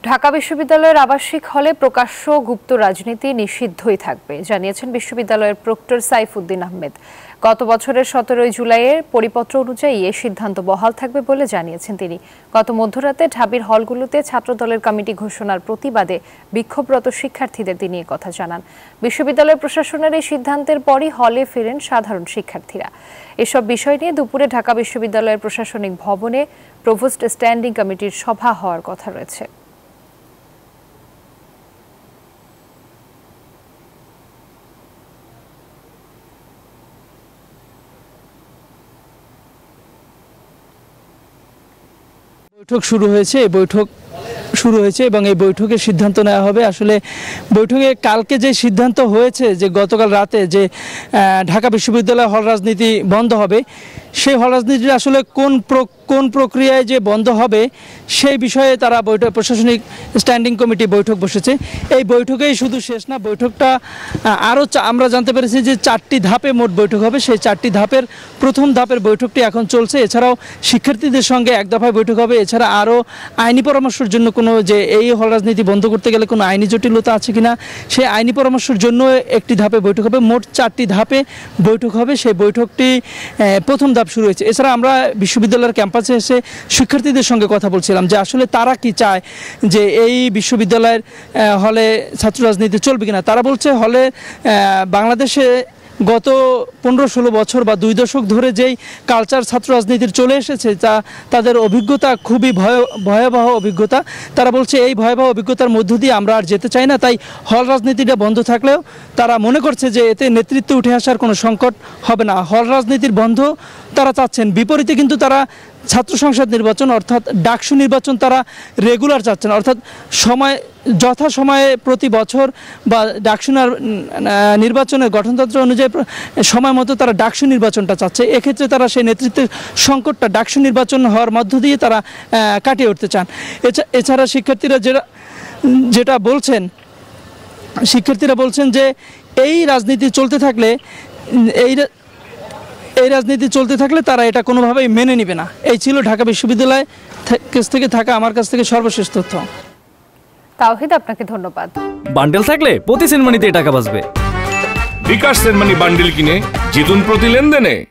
ঢাকা বিশ্ববিদ্যালয়ের আবাসিক হলে প্রকাশ্য গুপ্ত রাজনীতি নিষিদ্ধই থাকবে জানিয়েছেন বিশ্ববিদ্যালয়ের প্রক্টর সাইফুদ্দিন আহমেদ। গত বছরের 17 জুলাইয়ের পরিপত্র অনুযায়ী এই সিদ্ধান্ত বহাল থাকবে বলে জানিয়েছেন তিনি। গত মধ্যরাতে ঢাবির হলগুলোতে ছাত্রদলের কমিটি ঘোষণার প্রতিবাদে বিক্ষোভরত শিক্ষার্থীদের তিনি কথা জানান। বিশ্ববিদ্যালয় প্রশাসনের এই সিদ্ধান্তের পরই হলে ফেরেন সাধারণ শিক্ষার্থীরা। এসব বিষয় নিয়ে দুপুরে ঢাকা বিশ্ববিদ্যালয়ের প্রশাসনিক ভবনে প্রভোস্ট স্ট্যান্ডিং কমিটির সভা হওয়ার কথা রয়েছে। বৈঠক শুরু হয়েছে এবং এই বৈঠকে সিদ্ধান্ত নেওয়া হবে। আসলে বৈঠকে কালকে যে সিদ্ধান্ত হয়েছে যে গতকাল রাতে যে ঢাকা বিশ্ববিদ্যালয় হল রাজনীতি বন্ধ হবে, সেই হল রাজনীতি আসলে কোন প্রক্রিয়ায় যে বন্ধ হবে সেই বিষয়ে তারা প্রশাসনিক স্ট্যান্ডিং কমিটি বৈঠক বসেছে। এই বৈঠকেই শুধু শেষ না, বৈঠকটা আরও আমরা জানতে পেরেছি যে 4টি ধাপে মোট বৈঠক হবে। সেই 4টি ধাপের প্রথম ধাপের বৈঠকটি এখন চলছে। এছাড়াও শিক্ষার্থীদের সঙ্গে এক দফায় বৈঠক হবে। এছাড়া আরও আইনি পরামর্শের জন্য কোনো যে এই হল রাজনীতি বন্ধ করতে গেলে কোনো আইনি জটিলতা আছে কিনা সেই আইনি পরামর্শের জন্য একটি ধাপে বৈঠক হবে। মোট 4টি ধাপে বৈঠক হবে। সেই বৈঠকটি প্রথম ধাপ শুরু হয়েছে। এছাড়া আমরা বিশ্ববিদ্যালয়ের ক্যাম্পাসে এসে শিক্ষার্থীদের সঙ্গে কথা বলছিলাম যে আসলে তারা কি চায়, যে এই বিশ্ববিদ্যালয়ের হলে ছাত্র রাজনীতি চলবে কিনা। তারা বলছে হলে বাংলাদেশে গত 15-16 বছর বা 2 দশক ধরে যেই কালচার ছাত্র রাজনীতির চলে এসেছে তা তাদের অভিজ্ঞতা খুবই ভয়াবহ অভিজ্ঞতা। তারা বলছে এই ভয়াবহ অভিজ্ঞতার মধ্য দিয়ে আমরা আর যেতে চাই না। তাই হল রাজনীতিটা বন্ধ থাকলেও তারা মনে করছে যে এতে নেতৃত্বে উঠে আসার কোনো সংকট হবে না। হল রাজনীতির বন্ধ তারা চাচ্ছেন। বিপরীতে কিন্তু তারা ছাত্র সংসদ নির্বাচন অর্থাৎ ডাকসু নির্বাচন তারা রেগুলার চাচ্ছেন, অর্থাৎ যথাসময়ে প্রতি বছর বা ডাকসু নির্বাচনের গঠনতন্ত্র অনুযায়ী সময় মতো তারা ডাকসু নির্বাচনটা চাচ্ছে। এক্ষেত্রে তারা সেই নেতৃত্বের সংকটটা ডাকসু নির্বাচন হওয়ার মধ্য দিয়ে তারা কাটিয়ে উঠতে চান। এছাড়া শিক্ষার্থীরা বলছেন যে এই রাজনীতি চলতে থাকলে তারা এটা কোনোভাবেই মেনে নেবে না। এই ছিল ঢাকা বিশ্ববিদ্যালয় থেকে থাকা আমার কাছ থেকে সর্বশেষ তথ্য। তাওহিদ, আপনাকে ধন্যবাদ। বান্ডেল থাকলে প্রতি সেনমানিতে টাকা বাঁচবে। বিকাশ সেনমানি বান্ডেল কিনে জিতুন প্রতি লেনদেনে।